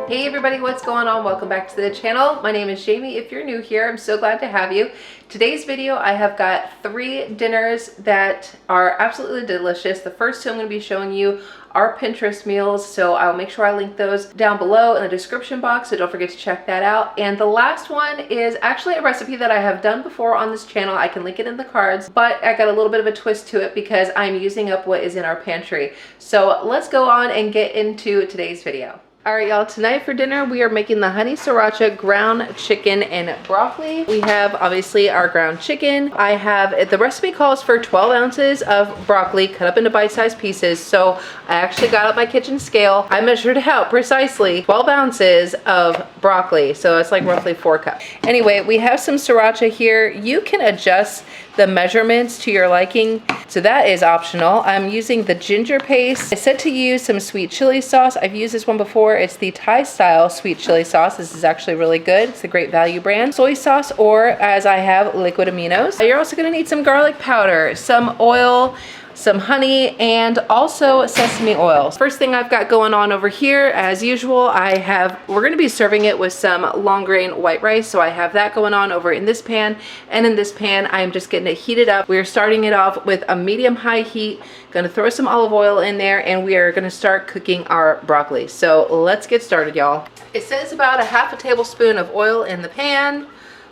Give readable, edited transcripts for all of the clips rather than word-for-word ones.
Hey everybody, what's going on? Welcome back to the channel. My name is Jamie. If you're new here, I'm so glad to have you. Today's video, I have got 3 dinners that are absolutely delicious. The first 2 I'm going to be showing you are Pinterest meals, so I'll make sure I link those down below in the description box, so don't forget to check that out. And the last one is actually a recipe that I have done before on this channel. I can link it in the cards, but I got a little bit of a twist to it because I'm using up what is in our pantry. So let's go on and get into today's video. All right, y'all, tonight for dinner, we are making the honey sriracha ground chicken and broccoli. We have obviously our ground chicken. I have, the recipe calls for 12 ounces of broccoli cut up into bite-sized pieces. So I actually got up my kitchen scale. I measured out precisely 12 ounces of broccoli. So it's like roughly 4 cups. Anyway, we have some sriracha here. You can adjust the measurements to your liking, so that is optional. I'm using the ginger paste. I said to use some sweet chili sauce. I've used this one before. It's the Thai style sweet chili sauce. This is actually really good. It's a great value brand. Soy sauce, or as I have, liquid aminos. You're also gonna need some garlic powder, some oil, some honey, and also sesame oil. First thing I've got going on over here, as usual, we're gonna be serving it with some long grain white rice, so I have that going on over in this pan, and in this pan, I'm just getting it heated up. We're starting it off with a medium-high heat, gonna throw some olive oil in there, and we are gonna start cooking our broccoli. So let's get started, y'all. It says about a half a tablespoon of oil in the pan.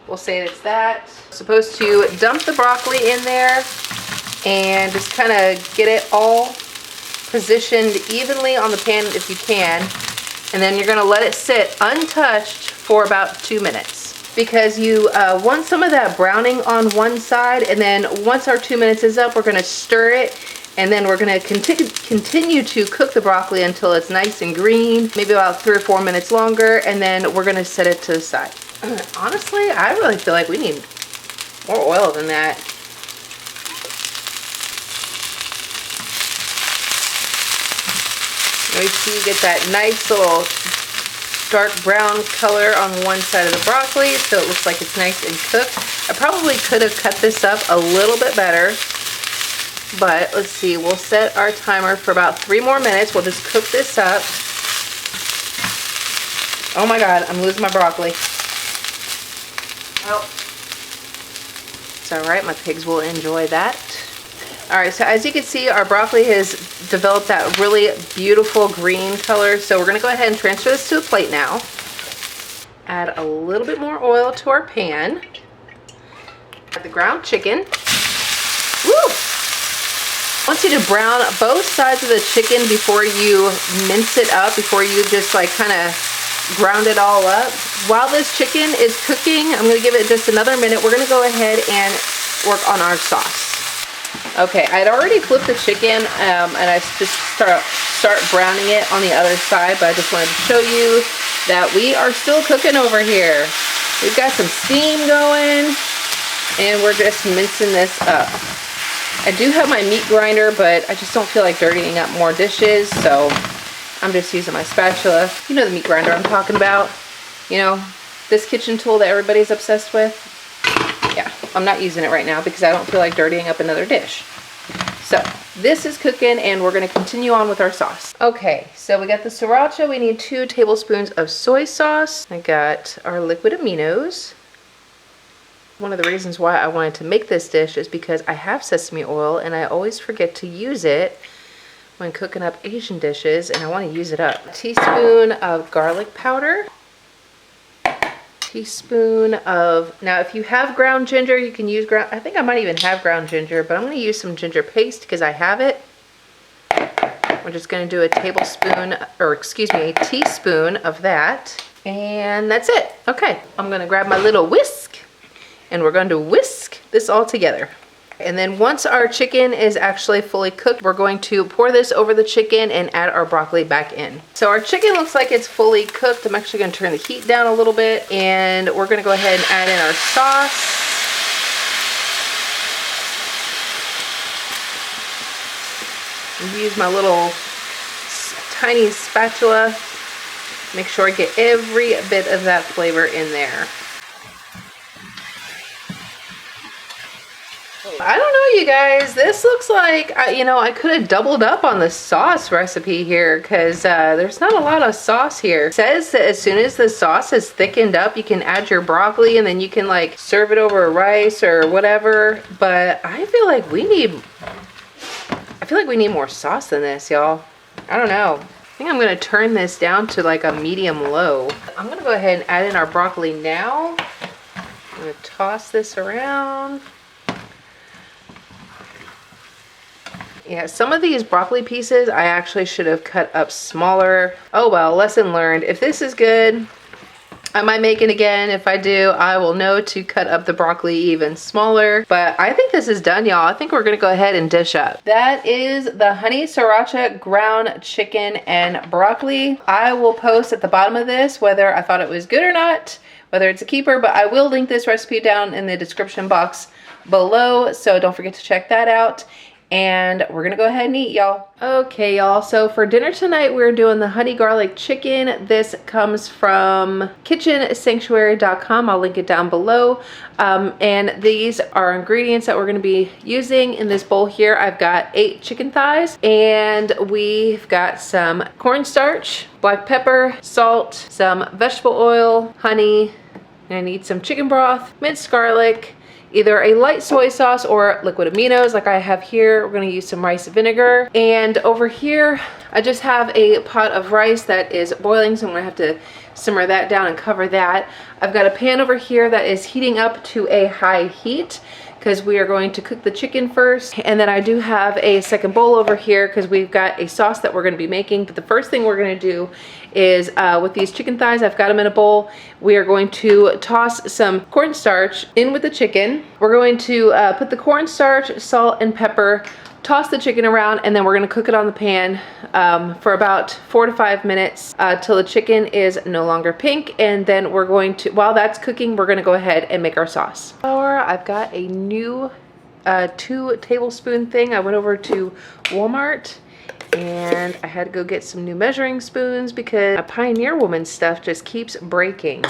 We'll say it's that. Supposed to dump the broccoli in there, and just kind of get it all positioned evenly on the pan if you can. And then you're going to let it sit untouched for about 2 minutes, because you want some of that browning on one side, and then once our 2 minutes is up, we're going to stir it, and then we're going to continue to cook the broccoli until it's nice and green, maybe about 3 or 4 minutes longer, and then we're going to set it to the side. Honestly, I really feel like we need more oil than that. We see you get that nice little dark brown color on one side of the broccoli, so it looks like it's nice and cooked. I probably could have cut this up a little bit better, but let's see, we'll set our timer for about 3 more minutes. We'll just cook this up. Oh my God, I'm losing my broccoli. Oh, it's all right, my pigs will enjoy that. All right, so as you can see, our broccoli has developed that really beautiful green color. So we're gonna go ahead and transfer this to a plate now. Add a little bit more oil to our pan. Add the ground chicken. Woo! I want you to brown both sides of the chicken before you mince it up, before you just like kind of ground it all up. While this chicken is cooking, I'm gonna give it just another minute. We're gonna go ahead and work on our sauce. Okay, I'd already flipped the chicken and I just start browning it on the other side, but I just wanted to show you that we are still cooking over here. We've got some steam going, and we're just mincing this up. I do have my meat grinder, but I just don't feel like dirtying up more dishes, so I'm just using my spatula. You know the meat grinder I'm talking about. You know, this kitchen tool that everybody's obsessed with. Yeah, I'm not using it right now because I don't feel like dirtying up another dish. So this is cooking, and we're going to continue on with our sauce. Okay, so we got the sriracha. We need 2 tablespoons of soy sauce. I got our liquid aminos. One of the reasons why I wanted to make this dish is because I have sesame oil, and I always forget to use it when cooking up Asian dishes, and I want to use it up. A teaspoon of garlic powder. Teaspoon of, now if you have ground ginger, you can use ground, I think I might even have ground ginger, but I'm going to use some ginger paste because I have it. We're just going to do a tablespoon, or excuse me, a teaspoon of that, and that's it. Okay, I'm going to grab my little whisk, and we're going to whisk this all together. And then once our chicken is actually fully cooked, we're going to pour this over the chicken and add our broccoli back in. So our chicken looks like it's fully cooked. I'm actually going to turn the heat down a little bit, and we're going to go ahead and add in our sauce. Use my little tiny spatula. Make sure I get every bit of that flavor in there. I don't know, you guys. This looks like, you know, I could have doubled up on the sauce recipe here because there's not a lot of sauce here. It says that as soon as the sauce is thickened up, you can add your broccoli and then you can like serve it over rice or whatever. But I feel like we need more sauce than this, y'all. I don't know. I think I'm gonna turn this down to like a medium low. I'm gonna go ahead and add in our broccoli now. I'm gonna toss this around. Yeah, some of these broccoli pieces I actually should have cut up smaller. Oh well, lesson learned. If this is good, I might make it again. If I do, I will know to cut up the broccoli even smaller. But I think this is done, y'all. I think we're gonna go ahead and dish up. That is the honey sriracha ground chicken and broccoli. I will post at the bottom of this whether I thought it was good or not, whether it's a keeper, but I will link this recipe down in the description box below, so don't forget to check that out. And we're gonna go ahead and eat, y'all. Okay, y'all, so for dinner tonight, we're doing the honey garlic chicken. This comes from kitchensanctuary.com. I'll link it down below. And these are ingredients that we're gonna be using in this bowl here. I've got 8 chicken thighs, and we've got some cornstarch, black pepper, salt, some vegetable oil, honey, and I need some chicken broth, minced garlic, either a light soy sauce or liquid aminos like I have here. We're gonna use some rice vinegar. And over here, I just have a pot of rice that is boiling, so I'm gonna have to simmer that down and cover that. I've got a pan over here that is heating up to a high heat because we are going to cook the chicken first. And then I do have a second bowl over here because we've got a sauce that we're gonna be making. But the first thing we're gonna do is with these chicken thighs, I've got them in a bowl. We are going to toss some cornstarch in with the chicken. We're going to put the cornstarch, salt, and pepper, toss the chicken around, and then we're gonna cook it on the pan for about 4 to 5 minutes till the chicken is no longer pink. And then we're going to, while that's cooking, we're gonna go ahead and make our sauce. I've got a new 2 tablespoon thing. I went over to Walmart and I had to go get some new measuring spoons because a Pioneer Woman stuff just keeps breaking.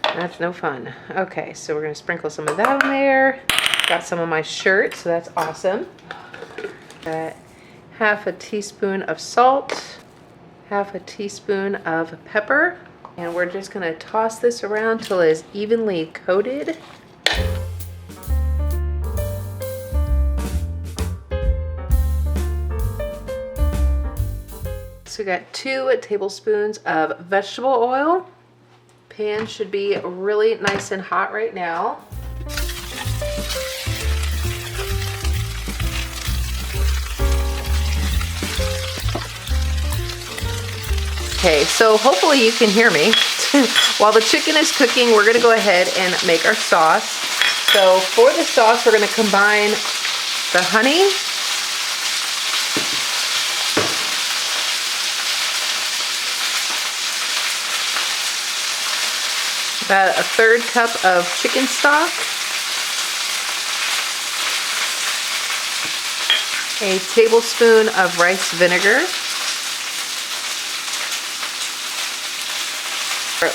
That's no fun. Okay, so we're gonna sprinkle some of that on there. Got some on my shirt, so that's awesome. Got half a teaspoon of salt, half a teaspoon of pepper, and we're just gonna toss this around till it is evenly coated. So we got 2 tablespoons of vegetable oil. Pan should be really nice and hot right now. Okay, so hopefully you can hear me. While the chicken is cooking, we're gonna go ahead and make our sauce. So for the sauce, we're gonna combine the honey, about a 1/3 cup of chicken stock, a tablespoon of rice vinegar,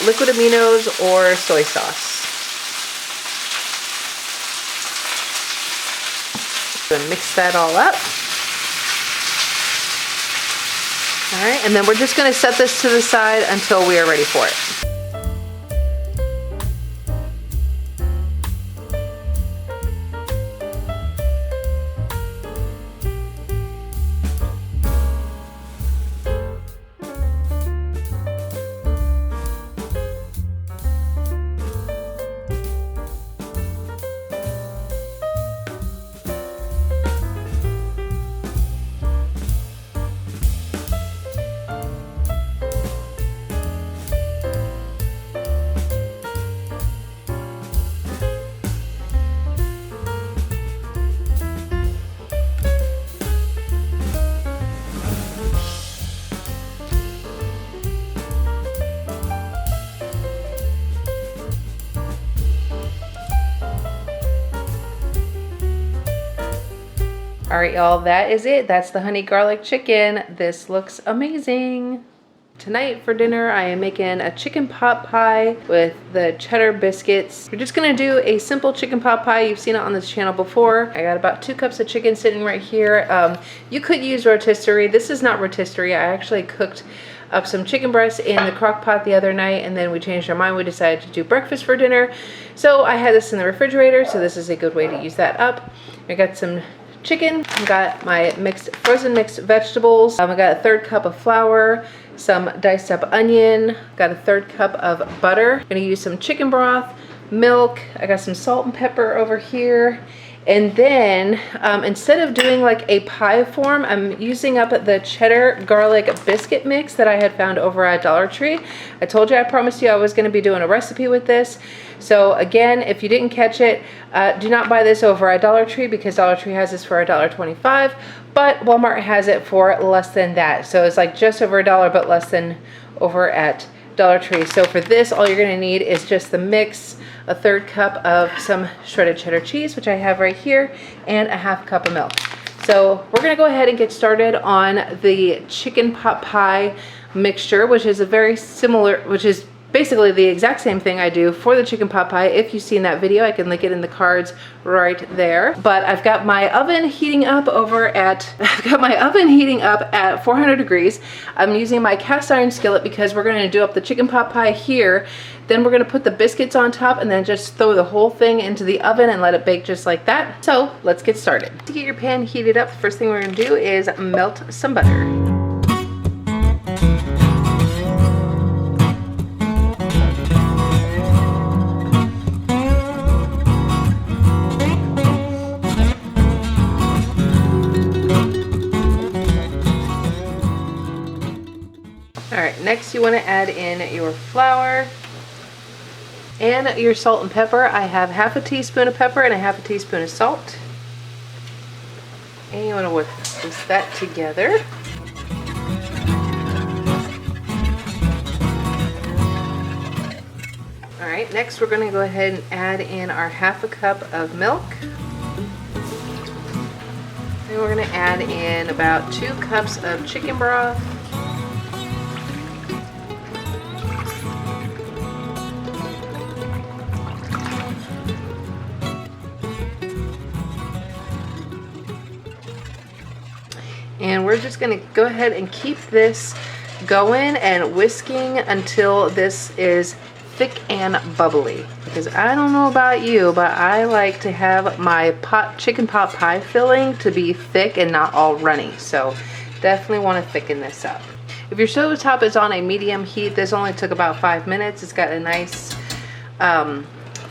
liquid aminos or soy sauce. Gonna mix that all up. All right, and then we're just gonna set this to the side until we are ready for it. All right, y'all, that is it. That's the honey garlic chicken. This looks amazing. Tonight for dinner, I am making a chicken pot pie with the cheddar biscuits. We're just gonna do a simple chicken pot pie. You've seen it on this channel before. I got about 2 cups of chicken sitting right here. You could use rotisserie. This is not rotisserie. I actually cooked up some chicken breasts in the crock pot the other night, and then we changed our mind. We decided to do breakfast for dinner. So I had this in the refrigerator, so this is a good way to use that up. I got some chicken. I got my frozen mixed vegetables. I got a 1/3 cup of flour, some diced up onion, got a 1/3 cup of butter. I'm gonna use some chicken broth, milk. I got some salt and pepper over here. And then instead of doing like a pie form, I'm using up the cheddar garlic biscuit mix that I had found over at Dollar Tree. I told you, I promised you I was gonna be doing a recipe with this. So again, if you didn't catch it, do not buy this over at Dollar Tree because Dollar Tree has this for $1.25, but Walmart has it for less than that. So it's like just over $1, but less than over at Dollar Tree. So for this, all you're gonna need is just the mix, a 1/3 cup of some shredded cheddar cheese, which I have right here, and a 1/2 cup of milk. So we're gonna go ahead and get started on the chicken pot pie mixture, which is basically the exact same thing I do for the chicken pot pie. If you've seen that video, I can link it in the cards right there. But I've got my oven heating up at 400 degrees. I'm using my cast iron skillet because we're going to do up the chicken pot pie here. Then we're going to put the biscuits on top and then just throw the whole thing into the oven and let it bake just like that. So let's get started. To get your pan heated up, the first thing we're going to do is melt some butter. Alright, next you want to add in your flour and your salt and pepper. I have 1/2 teaspoon of pepper and 1/2 teaspoon of salt. And you want to whisk that together. Alright, next we're going to go ahead and add in our 1/2 cup of milk. And we're going to add in about 2 cups of chicken broth. And we're just going to go ahead and keep this going and whisking until this is thick and bubbly. Because I don't know about you, but I like to have my chicken pot pie filling to be thick and not all runny. So definitely want to thicken this up. If your stove top is on a medium heat, this only took about 5 minutes. It's got a nice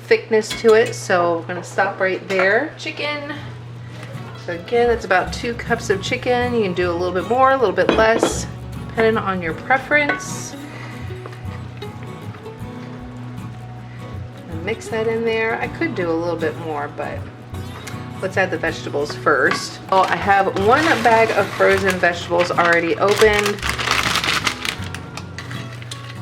thickness to it. So we're going to stop right there. Chicken. So again, that's about 2 cups of chicken. You can do a little bit more, a little bit less, depending on your preference. And mix that in there. I could do a little bit more, but let's add the vegetables first. Oh, I have 1 bag of frozen vegetables already opened.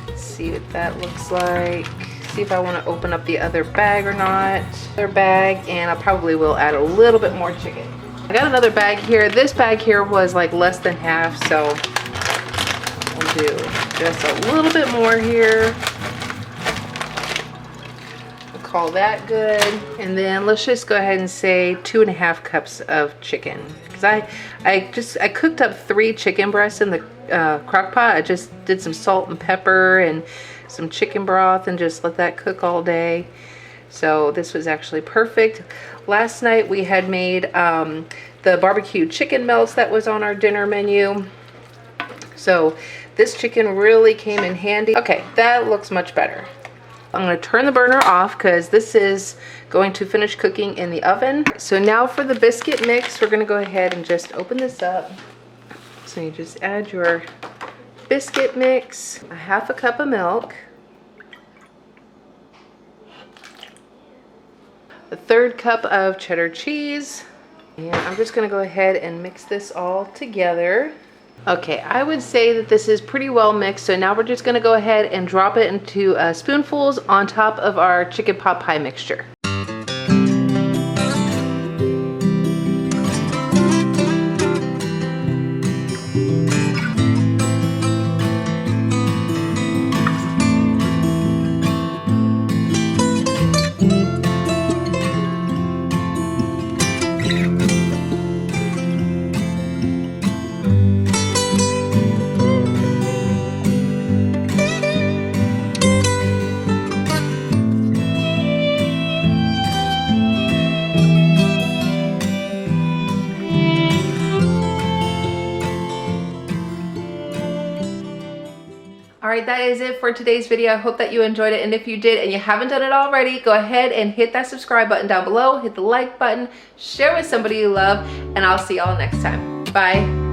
Let's see what that looks like. See if I want to open up the other bag or not. Other bag, and I probably will add a little bit more chicken. I got another bag here. This bag here was like less than half, so we'll do just a little bit more here. We'll call that good. And then let's just go ahead and say 2.5 cups of chicken. Because I cooked up 3 chicken breasts in the crock pot. I just did some salt and pepper and some chicken broth and just let that cook all day. So this was actually perfect. Last night we had made the barbecue chicken melts that was on our dinner menu. So this chicken really came in handy. Okay, that looks much better. I'm going to turn the burner off because this is going to finish cooking in the oven. So now for the biscuit mix, we're going to go ahead and just open this up. So you just add your biscuit mix, a 1/2 cup of milk, a 1/3 cup of cheddar cheese, and I'm just going to go ahead and mix this all together. Okay, I would say that this is pretty well mixed, so now we're just going to go ahead and drop it into spoonfuls on top of our chicken pot pie mixture. All right, that is it for today's video. I hope that you enjoyed it. And if you did and you haven't done it already, go ahead and hit that subscribe button down below, hit the like button, share with somebody you love, and I'll see y'all next time. Bye.